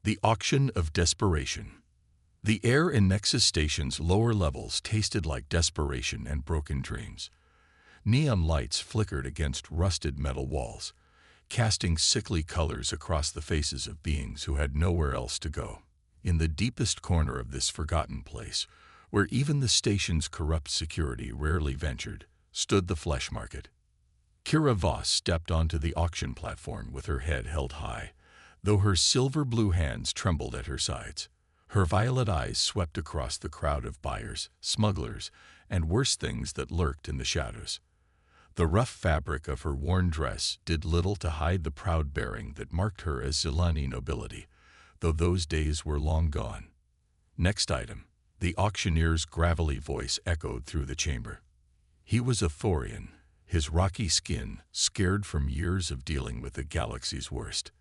The Auction of Desperation. The air in Nexus Station's lower levels tasted like desperation and broken dreams. Neon lights flickered against rusted metal walls, casting sickly colors across the faces of beings who had nowhere else to go. In the deepest corner of this forgotten place, where even the station's corrupt security rarely ventured, stood the flesh market. Kira Voss stepped onto the auction platform with her head held high, though her silver-blue hands trembled at her sides. Her violet eyes swept across the crowd of buyers, smugglers, and worse things that lurked in the shadows. The rough fabric of her worn dress did little to hide the proud bearing that marked her as Zilani nobility, though those days were long gone. Next item. The auctioneer's gravelly voice echoed through the chamber. He was a Thorian, his rocky skin scarred from years of dealing with the galaxy's worst.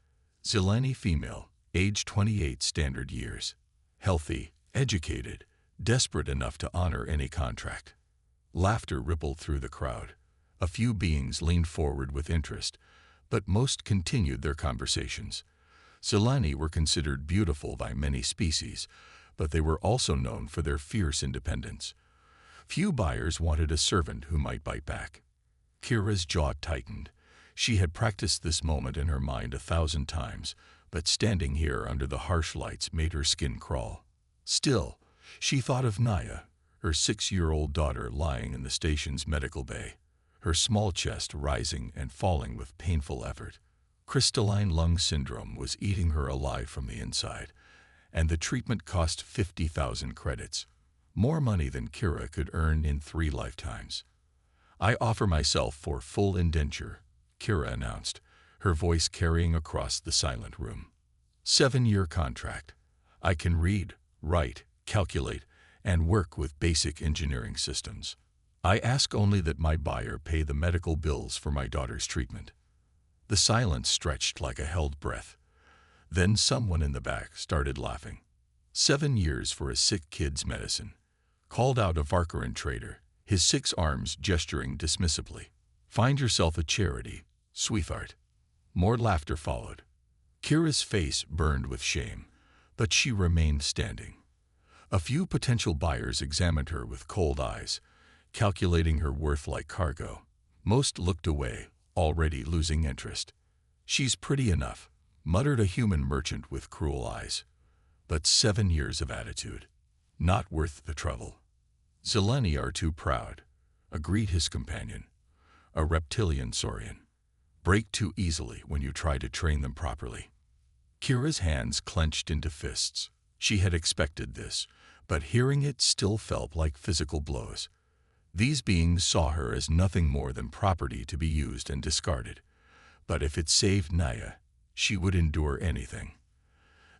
Zilani female, age 28 standard years. Healthy, educated, desperate enough to honor any contract. Laughter rippled through the crowd. A few beings leaned forward with interest, but most continued their conversations. Zilani were considered beautiful by many species, but they were also known for their fierce independence. Few buyers wanted a servant who might bite back. Kira's jaw tightened. She had practiced this moment in her mind 1,000 times, but standing here under the harsh lights made her skin crawl. Still, she thought of Naya, her 6-year-old daughter lying in the station's medical bay, her small chest rising and falling with painful effort. Crystalline lung syndrome was eating her alive from the inside, and the treatment cost 50,000 credits, more money than Kira could earn in 3 lifetimes. "I offer myself for full indenture," Kira announced, her voice carrying across the silent room. 7-year contract. I can read, write, calculate, and work with basic engineering systems. I ask only that my buyer pay the medical bills for my daughter's treatment. The silence stretched like a held breath. Then someone in the back started laughing. 7 years for a sick kid's medicine, called out a Varkaran trader, his 6 arms gesturing dismissively. Find yourself a charity, sweetheart. More laughter followed. Kira's face burned with shame, but she remained standing. A few potential buyers examined her with cold eyes, calculating her worth like cargo. Most looked away, already losing interest. She's pretty enough, muttered a human merchant with cruel eyes. But 7 years of attitude. Not worth the trouble. Zilani are too proud, agreed his companion, a reptilian saurian. Break too easily when you try to train them properly. Kira's hands clenched into fists. She had expected this, but hearing it still felt like physical blows. These beings saw her as nothing more than property to be used and discarded. But if it saved Naya, she would endure anything.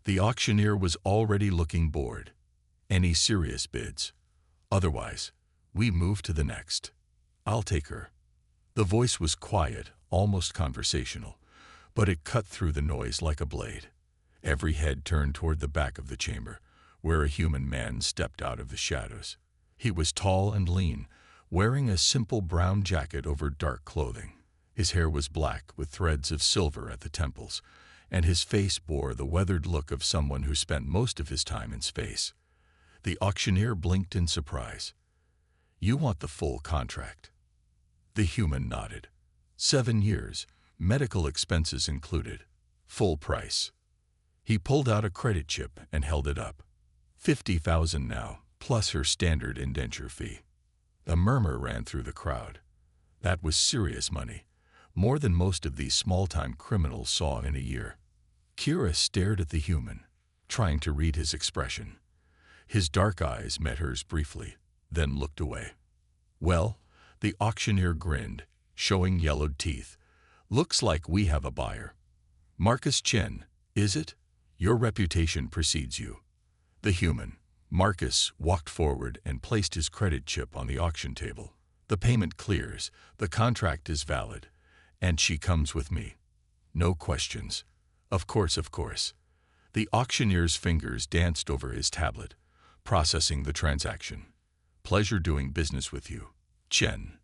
The auctioneer was already looking bored. Any serious bids? Otherwise, we move to the next. I'll take her. The voice was quiet, almost conversational, but it cut through the noise like a blade. Every head turned toward the back of the chamber, where a human man stepped out of the shadows. He was tall and lean, wearing a simple brown jacket over dark clothing. His hair was black with threads of silver at the temples, and his face bore the weathered look of someone who spent most of his time in space. The auctioneer blinked in surprise. You want the full contract? The human nodded. 7 years, medical expenses included. Full price. He pulled out a credit chip and held it up. 50,000 now, plus her standard indenture fee. A murmur ran through the crowd. That was serious money, more than most of these small-time criminals saw in a year. Kira stared at the human, trying to read his expression. His dark eyes met hers briefly, then looked away. Well, the auctioneer grinned, showing yellowed teeth. Looks like we have a buyer. Marcus Chen, is it? Your reputation precedes you. The human, Marcus, walked forward and placed his credit chip on the auction table. The payment clears, the contract is valid, and she comes with me. No questions. Of course, of course. The auctioneer's fingers danced over his tablet, processing the transaction. Pleasure doing business with you, Chen.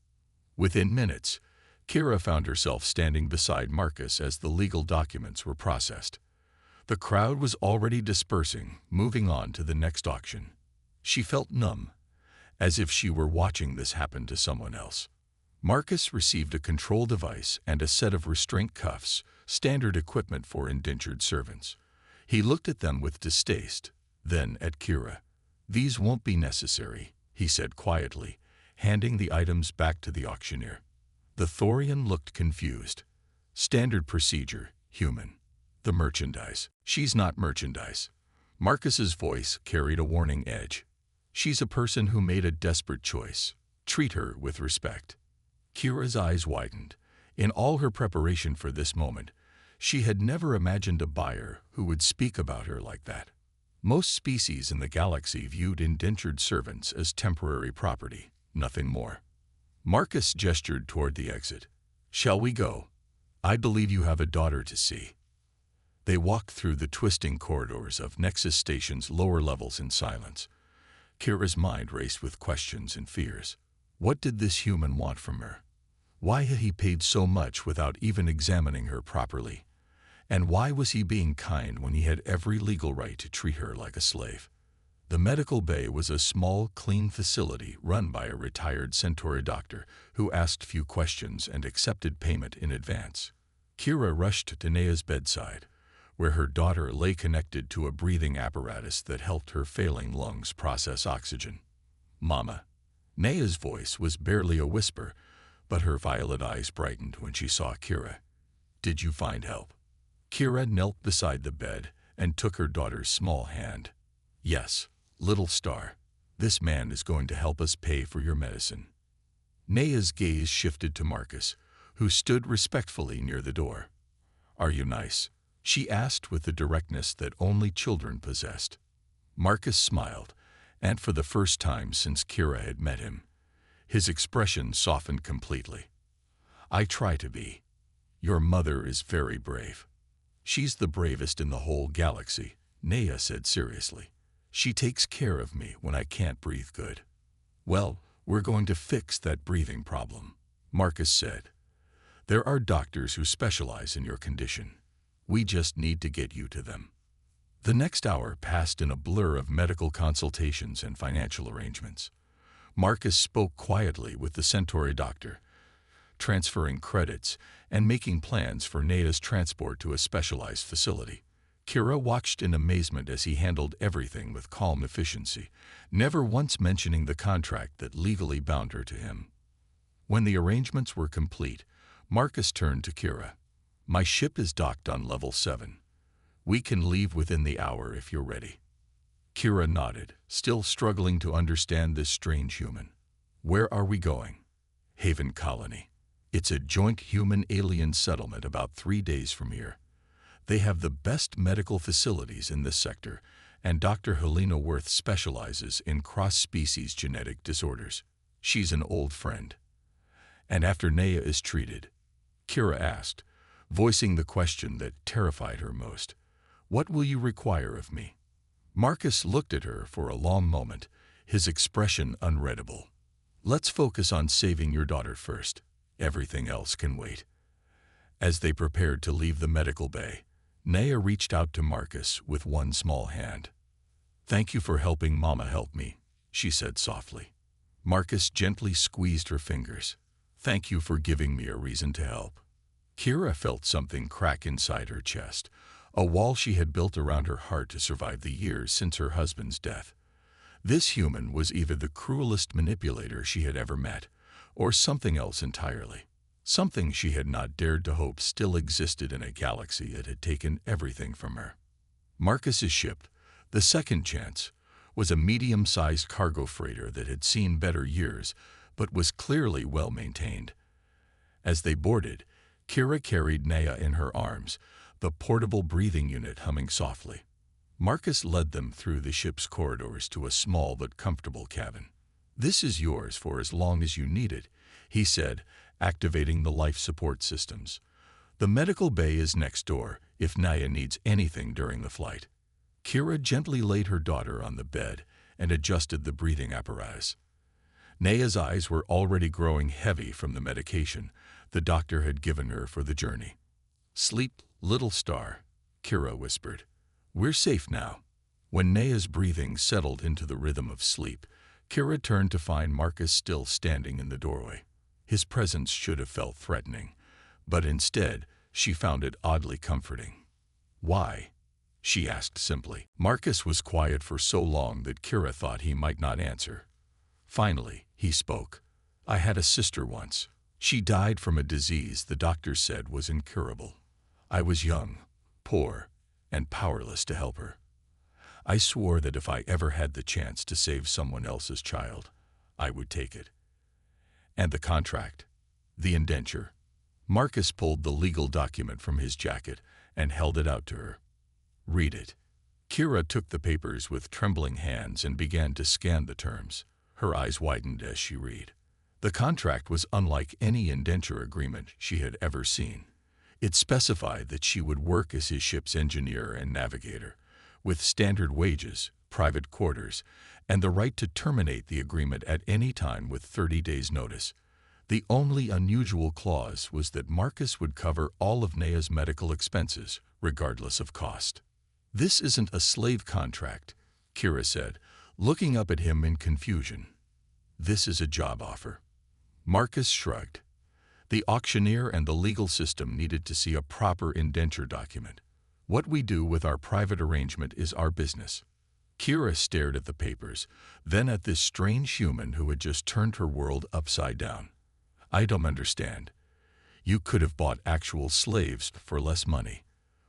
Within minutes, Kira found herself standing beside Marcus as the legal documents were processed. The crowd was already dispersing, moving on to the next auction. She felt numb, as if she were watching this happen to someone else. Marcus received a control device and a set of restraint cuffs, standard equipment for indentured servants. He looked at them with distaste, then at Kira. "These won't be necessary," he said quietly, handing the items back to the auctioneer. The Thorian looked confused. "Standard procedure, human. The merchandise. She's not merchandise." Marcus's voice carried a warning edge. "She's a person who made a desperate choice. Treat her with respect." Kira's eyes widened. In all her preparation for this moment, she had never imagined a buyer who would speak about her like that. Most species in the galaxy viewed indentured servants as temporary property, nothing more. Marcus gestured toward the exit. "Shall we go? I believe you have a daughter to see." They walked through the twisting corridors of Nexus Station's lower levels in silence. Kira's mind raced with questions and fears. What did this human want from her? Why had he paid so much without even examining her properly? And why was he being kind when he had every legal right to treat her like a slave? The medical bay was a small, clean facility run by a retired Centauri doctor who asked few questions and accepted payment in advance. Kira rushed to Nea's bedside, where her daughter lay connected to a breathing apparatus that helped her failing lungs process oxygen. "Mama." Nea's voice was barely a whisper, but her violet eyes brightened when she saw Kira. "Did you find help?" Kira knelt beside the bed and took her daughter's small hand. "Yes, little star. This man is going to help us pay for your medicine." Nea's gaze shifted to Marcus, who stood respectfully near the door. "Are you nice?" she asked with the directness that only children possessed. Marcus smiled, and for the first time since Kira had met him, his expression softened completely. "I try to be. Your mother is very brave." "She's the bravest in the whole galaxy," Nea said seriously. "She takes care of me when I can't breathe good." "Well, we're going to fix that breathing problem," Marcus said. "There are doctors who specialize in your condition. We just need to get you to them." The next hour passed in a blur of medical consultations and financial arrangements. Marcus spoke quietly with the Centauri doctor, transferring credits and making plans for Nea's transport to a specialized facility. Kira watched in amazement as he handled everything with calm efficiency, never once mentioning the contract that legally bound her to him. When the arrangements were complete, Marcus turned to Kira. "My ship is docked on level 7. We can leave within the hour if you're ready." Kira nodded, still struggling to understand this strange human. "Where are we going?" "Haven Colony. It's a joint human-alien settlement about 3 days from here. They have the best medical facilities in this sector, and Dr. Helena Worth specializes in cross-species genetic disorders. She's an old friend." "And after Nea is treated?" Kira asked, voicing the question that terrified her most. "What will you require of me?" Marcus looked at her for a long moment, his expression unreadable. "Let's focus on saving your daughter first. Everything else can wait." As they prepared to leave the medical bay, Nea reached out to Marcus with one small hand. "Thank you for helping Mama help me," she said softly. Marcus gently squeezed her fingers. "Thank you for giving me a reason to help." Kira felt something crack inside her chest, a wall she had built around her heart to survive the years since her husband's death. This human was either the cruelest manipulator she had ever met, or something else entirely. Something she had not dared to hope still existed in a galaxy that had taken everything from her. Marcus's ship, the Second Chance, was a medium-sized cargo freighter that had seen better years, but was clearly well-maintained. As they boarded, Kira carried Nea in her arms, the portable breathing unit humming softly. Marcus led them through the ship's corridors to a small but comfortable cabin. "This is yours for as long as you need it," he said, activating the life support systems. "The medical bay is next door if Nea needs anything during the flight." Kira gently laid her daughter on the bed and adjusted the breathing apparatus. Nea's eyes were already growing heavy from the medication the doctor had given her for the journey. "Sleep, little star," Kira whispered. We're safe now. When Naya's breathing settled into the rhythm of sleep, Kira turned to find Marcus still standing in the doorway. His presence should have felt threatening, but instead, she found it oddly comforting. "Why?" she asked simply. Marcus was quiet for so long that Kira thought he might not answer. Finally, he spoke. "I had a sister once. She died from a disease the doctor said was incurable. I was young, poor, and powerless to help her. I swore that if I ever had the chance to save someone else's child, I would take it." "And the contract? The indenture?" Marcus pulled the legal document from his jacket and held it out to her. "Read it." Kira took the papers with trembling hands and began to scan the terms. Her eyes widened as she read. The contract was unlike any indenture agreement she had ever seen. It specified that she would work as his ship's engineer and navigator, with standard wages, private quarters, and the right to terminate the agreement at any time with 30 days' notice. The only unusual clause was that Marcus would cover all of Naya's medical expenses, regardless of cost. "This isn't a slave contract," Kira said, looking up at him in confusion. "This is a job offer." Marcus shrugged. The auctioneer and the legal system needed to see a proper indenture document. "What we do with our private arrangement is our business." Kira stared at the papers, then at this strange human who had just turned her world upside down. "I don't understand. You could have bought actual slaves for less money.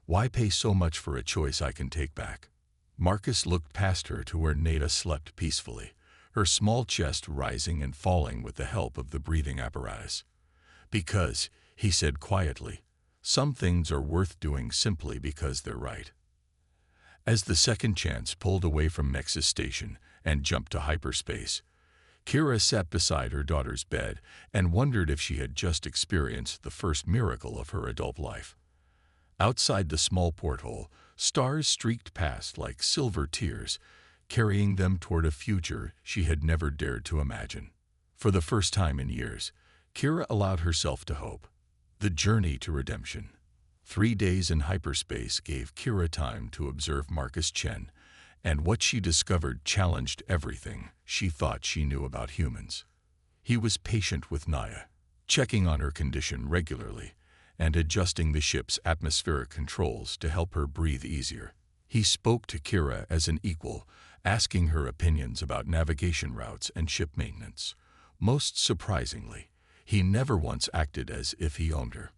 Why pay so much for a choice I can take back?" Marcus looked past her to where Nada slept peacefully, her small chest rising and falling with the help of the breathing apparatus. "Because," he said quietly, "some things are worth doing simply because they're right." As the second chance pulled away from Nexus Station and jumped to hyperspace, Kira sat beside her daughter's bed and wondered if she had just experienced the first miracle of her adult life. Outside the small porthole, stars streaked past like silver tears, carrying them toward a future she had never dared to imagine. For the first time in years, Kira allowed herself to hope. The journey to redemption. 3 days in hyperspace gave Kira time to observe Marcus Chen, and what she discovered challenged everything she thought she knew about humans. He was patient with Naya, checking on her condition regularly, and adjusting the ship's atmospheric controls to help her breathe easier. He spoke to Kira as an equal, asking her opinions about navigation routes and ship maintenance. Most surprisingly, he never once acted as if he owned her.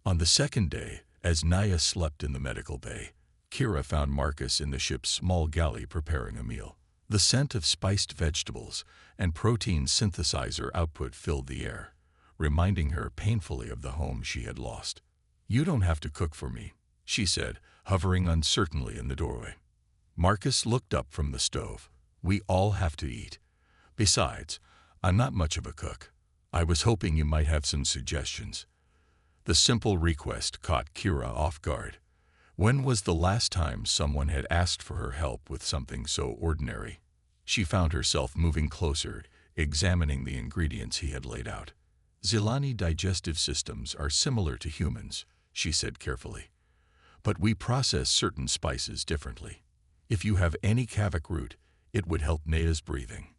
On the second day, as Naya slept in the medical bay, Kira found Marcus in the ship's small galley preparing a meal. The scent of spiced vegetables and protein synthesizer output filled the air, reminding her painfully of the home she had lost. "You don't have to cook for me," she said, hovering uncertainly in the doorway. Marcus looked up from the stove. "We all have to eat. Besides, I'm not much of a cook. I was hoping you might have some suggestions." The simple request caught Kira off guard. When was the last time someone had asked for her help with something so ordinary? She found herself moving closer, examining the ingredients he had laid out. "Zilani digestive systems are similar to humans," she said carefully. "But we process certain spices differently. If you have any kavak root, it would help Naya's breathing."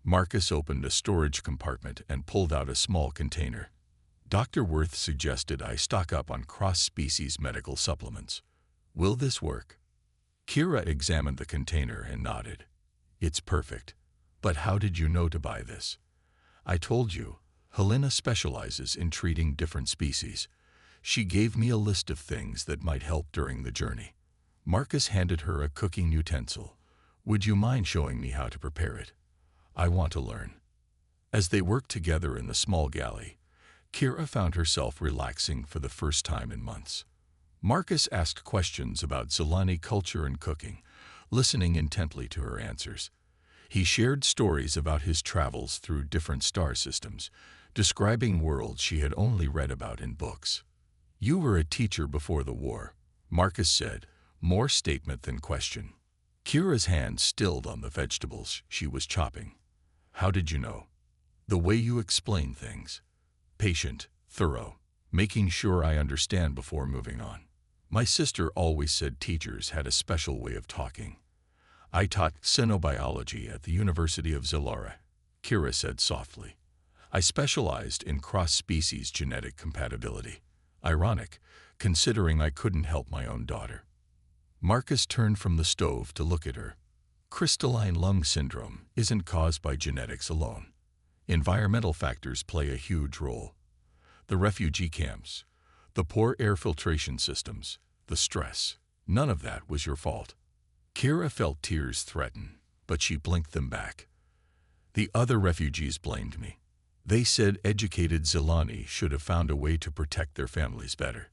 Marcus opened a storage compartment and pulled out a small container. "Dr. Worth suggested I stock up on cross-species medical supplements. Will this work?" Kira examined the container and nodded. "It's perfect. But how did you know to buy this?" "I told you, Helena specializes in treating different species. She gave me a list of things that might help during the journey." Marcus handed her a cooking utensil. "Would you mind showing me how to prepare it? I want to learn." As they worked together in the small galley, Kira found herself relaxing for the first time in months. Marcus asked questions about Zilani culture and cooking, listening intently to her answers. He shared stories about his travels through different star systems, describing worlds she had only read about in books. "You were a teacher before the war," Marcus said, more statement than question. Kira's hand stilled on the vegetables she was chopping. "How did you know?" "The way you explain things. Patient, thorough, making sure I understand before moving on." My sister always said teachers had a special way of talking. I taught xenobiology at the University of Zilara, Kira said softly. I specialized in cross-species genetic compatibility. Ironic, considering I couldn't help my own daughter. Marcus turned from the stove to look at her. Crystalline lung syndrome isn't caused by genetics alone. Environmental factors play a huge role. The refugee camps, the poor air filtration systems, the stress, none of that was your fault. Kira felt tears threaten, but she blinked them back. The other refugees blamed me. They said educated Zelani should have found a way to protect their families better.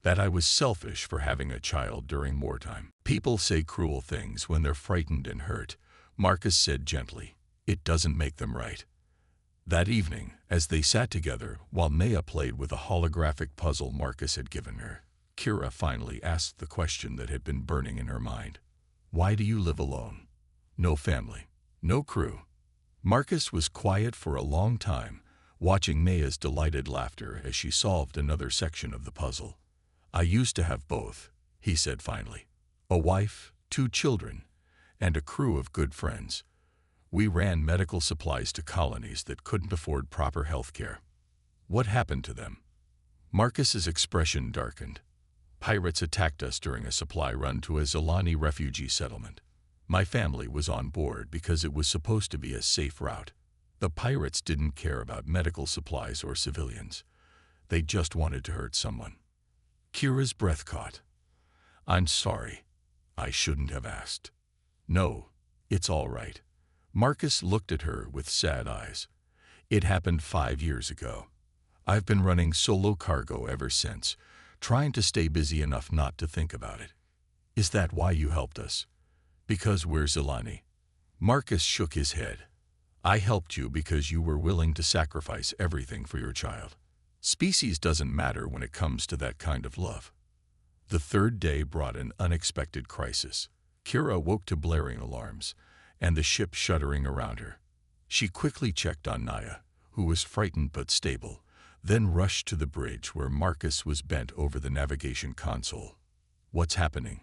That I was selfish for having a child during wartime. People say cruel things when they're frightened and hurt, Marcus said gently. It doesn't make them right. That evening, as they sat together while Naya played with a holographic puzzle Marcus had given her, Kira finally asked the question that had been burning in her mind. Why do you live alone? No family, no crew. Marcus was quiet for a long time, watching Naya's delighted laughter as she solved another section of the puzzle. I used to have both, he said finally. A wife, 2 children, and a crew of good friends. We ran medical supplies to colonies that couldn't afford proper health care. What happened to them? Marcus's expression darkened. Pirates attacked us during a supply run to a Zelani refugee settlement. My family was on board because it was supposed to be a safe route. The pirates didn't care about medical supplies or civilians. They just wanted to hurt someone. Kira's breath caught. I'm sorry. I shouldn't have asked. No, it's all right. Marcus looked at her with sad eyes. It happened 5 years ago. I've been running solo cargo ever since, trying to stay busy enough not to think about it. Is that why you helped us? Because we're Zelani. Marcus shook his head. I helped you because you were willing to sacrifice everything for your child. Species doesn't matter when it comes to that kind of love. The third day brought an unexpected crisis. Kira woke to blaring alarms, and the ship shuddering around her. She quickly checked on Naya, who was frightened but stable, then rushed to the bridge where Marcus was bent over the navigation console. What's happening?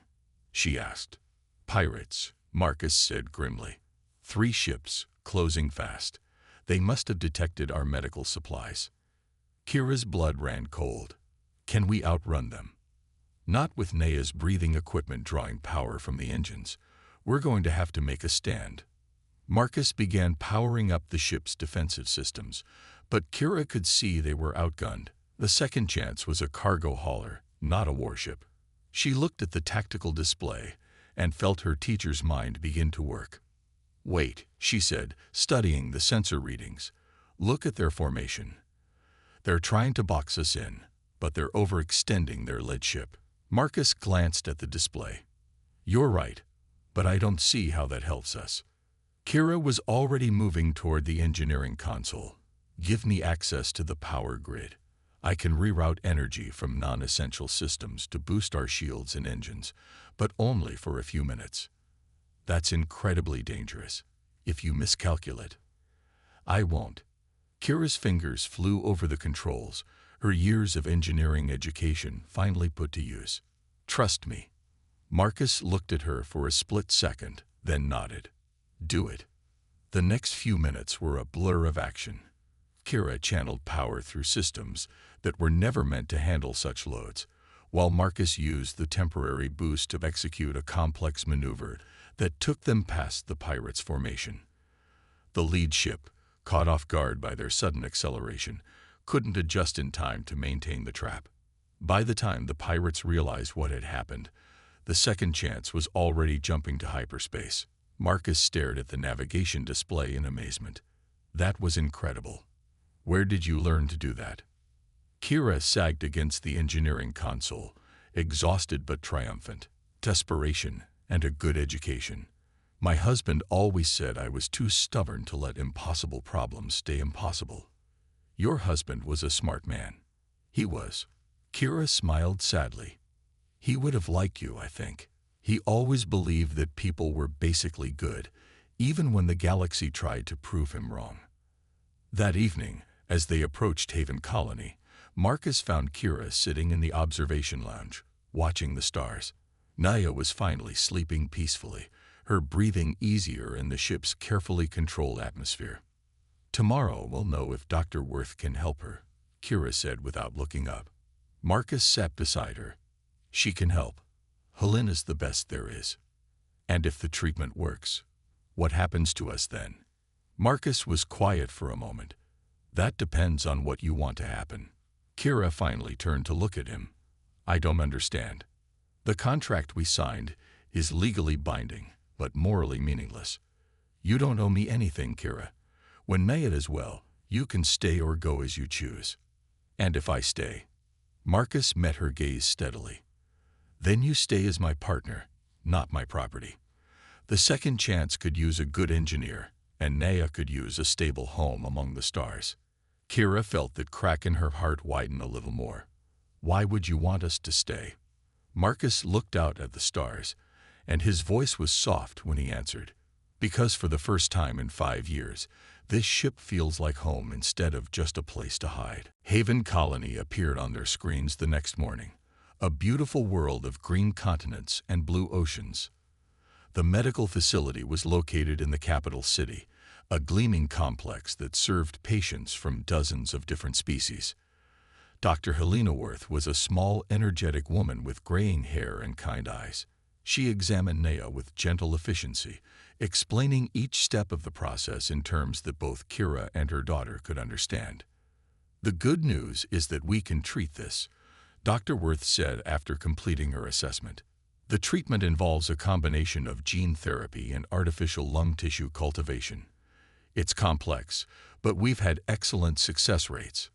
She asked. Pirates, Marcus said grimly. 3 ships, closing fast. They must have detected our medical supplies. Kira's blood ran cold. Can we outrun them? Not with Naya's breathing equipment drawing power from the engines. We're going to have to make a stand. Marcus began powering up the ship's defensive systems, but Kira could see they were outgunned. The second chance was a cargo hauler, not a warship. She looked at the tactical display and felt her teacher's mind begin to work. Wait, she said, studying the sensor readings. Look at their formation. They're trying to box us in, but they're overextending their lead ship. Marcus glanced at the display. You're right, but I don't see how that helps us. Kira was already moving toward the engineering console. Give me access to the power grid. I can reroute energy from non-essential systems to boost our shields and engines, but only for a few minutes. That's incredibly dangerous, if you miscalculate. I won't. Kira's fingers flew over the controls, her years of engineering education finally put to use. Trust me. Marcus looked at her for a split second, then nodded. Do it. The next few minutes were a blur of action. Kira channeled power through systems that were never meant to handle such loads, while Marcus used the temporary boost to execute a complex maneuver that took them past the pirates' formation. The lead ship, caught off guard by their sudden acceleration, couldn't adjust in time to maintain the trap. By the time the pirates realized what had happened, the second chance was already jumping to hyperspace. Marcus stared at the navigation display in amazement. That was incredible. Where did you learn to do that? Kira sagged against the engineering console, exhausted but triumphant. Desperation and a good education. My husband always said I was too stubborn to let impossible problems stay impossible. Your husband was a smart man. He was. Kira smiled sadly. He would have liked you, I think. He always believed that people were basically good, even when the galaxy tried to prove him wrong. That evening, as they approached Haven Colony, Marcus found Kira sitting in the observation lounge, watching the stars. Naya was finally sleeping peacefully, her breathing easier in the ship's carefully controlled atmosphere. "Tomorrow we'll know if Dr. Worth can help her," Kira said without looking up. Marcus sat beside her. "She can help. Helena's the best there is. And if the treatment works, what happens to us then?" Marcus was quiet for a moment. "That depends on what you want to happen." Kira finally turned to look at him. "I don't understand. The contract we signed is legally binding, but morally meaningless. You don't owe me anything, Kira. When Naya is well, you can stay or go as you choose." "And if I stay?" Marcus met her gaze steadily. "Then you stay as my partner, not my property. The second chance could use a good engineer, and Naya could use a stable home among the stars." Kira felt that crack in her heart widen a little more. "Why would you want us to stay?" Marcus looked out at the stars, and his voice was soft when he answered. "Because for the first time in 5 years, this ship feels like home instead of just a place to hide." Haven Colony appeared on their screens the next morning, a beautiful world of green continents and blue oceans. The medical facility was located in the capital city, a gleaming complex that served patients from dozens of different species. Dr. Helena Worth was a small, energetic woman with graying hair and kind eyes. She examined Naya with gentle efficiency, explaining each step of the process in terms that both Kira and her daughter could understand. "The good news is that we can treat this," Dr. Worth said after completing her assessment. "The treatment involves a combination of gene therapy and artificial lung tissue cultivation. It's complex, but we've had excellent success rates."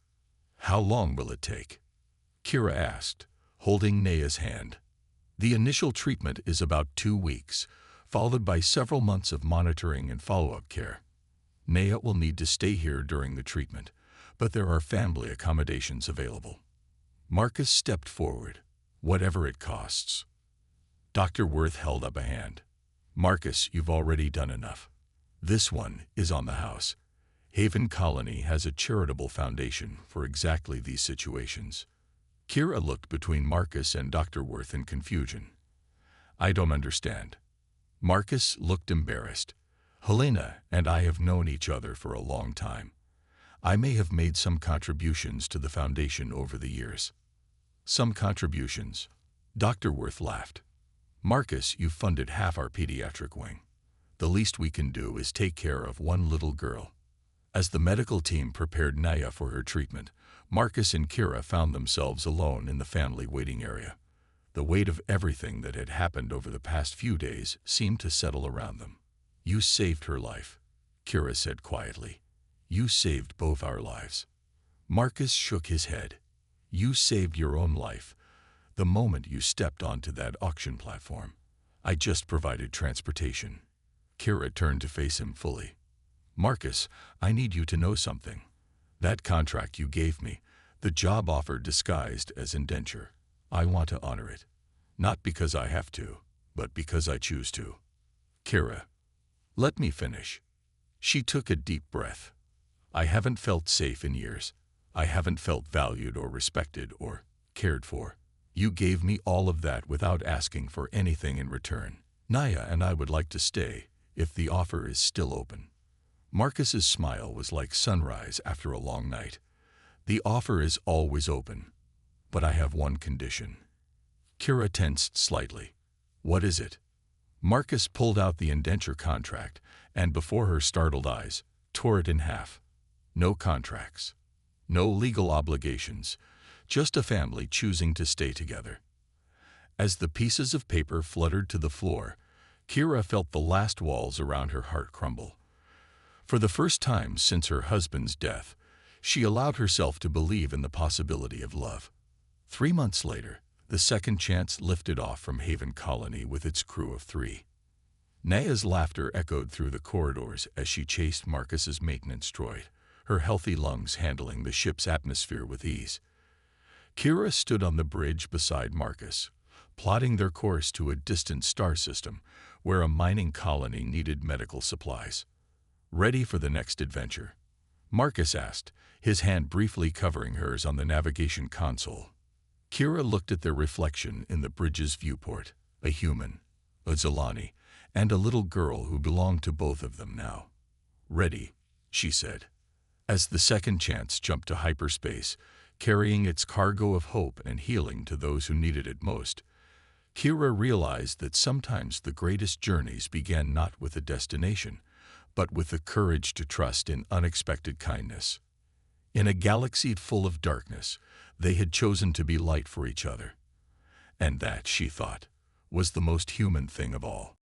"How long will it take?" Kira asked, holding Naya's hand. "The initial treatment is about 2 weeks, followed by several months of monitoring and follow-up care. Naya will need to stay here during the treatment, but there are family accommodations available." Marcus stepped forward. "Whatever it costs." Dr. Worth held up a hand. "Marcus, you've already done enough. This one is on the house. Haven Colony has a charitable foundation for exactly these situations." Kira looked between Marcus and Dr. Worth in confusion. "I don't understand." Marcus looked embarrassed. "Helena and I have known each other for a long time. I may have made some contributions to the foundation over the years." "Some contributions?" Dr. Worth laughed. "Marcus, you funded half our pediatric wing. The least we can do is take care of one little girl." As the medical team prepared Naya for her treatment, Marcus and Kira found themselves alone in the family waiting area. The weight of everything that had happened over the past few days seemed to settle around them. "You saved her life," Kira said quietly. "You saved both our lives." Marcus shook his head. "You saved your own life the moment you stepped onto that auction platform. I just provided transportation." Kira turned to face him fully. "Marcus, I need you to know something. That contract you gave me, the job offer disguised as indenture, I want to honor it. Not because I have to, but because I choose to." "Kira, let me finish." She took a deep breath. "I haven't felt safe in years. I haven't felt valued or respected or cared for. You gave me all of that without asking for anything in return. Naya and I would like to stay, if the offer is still open." Marcus's smile was like sunrise after a long night. "The offer is always open, but I have one condition." Kira tensed slightly. "What is it?" Marcus pulled out the indenture contract and, before her startled eyes, tore it in half. "No contracts. No legal obligations. Just a family choosing to stay together." As the pieces of paper fluttered to the floor, Kira felt the last walls around her heart crumble. For the first time since her husband's death, she allowed herself to believe in the possibility of love. 3 months later, the second chance lifted off from Haven Colony with its crew of 3. Naya's laughter echoed through the corridors as she chased Marcus's maintenance droid, her healthy lungs handling the ship's atmosphere with ease. Kira stood on the bridge beside Marcus, plotting their course to a distant star system where a mining colony needed medical supplies. "Ready for the next adventure?" Marcus asked, his hand briefly covering hers on the navigation console. Kira looked at their reflection in the bridge's viewport, a human, a Zolani, and a little girl who belonged to both of them now. "Ready," she said, as the second chance jumped to hyperspace, carrying its cargo of hope and healing to those who needed it most. Kira realized that sometimes the greatest journeys began not with a destination, but with the courage to trust in unexpected kindness. In a galaxy full of darkness, they had chosen to be light for each other. And that, she thought, was the most human thing of all.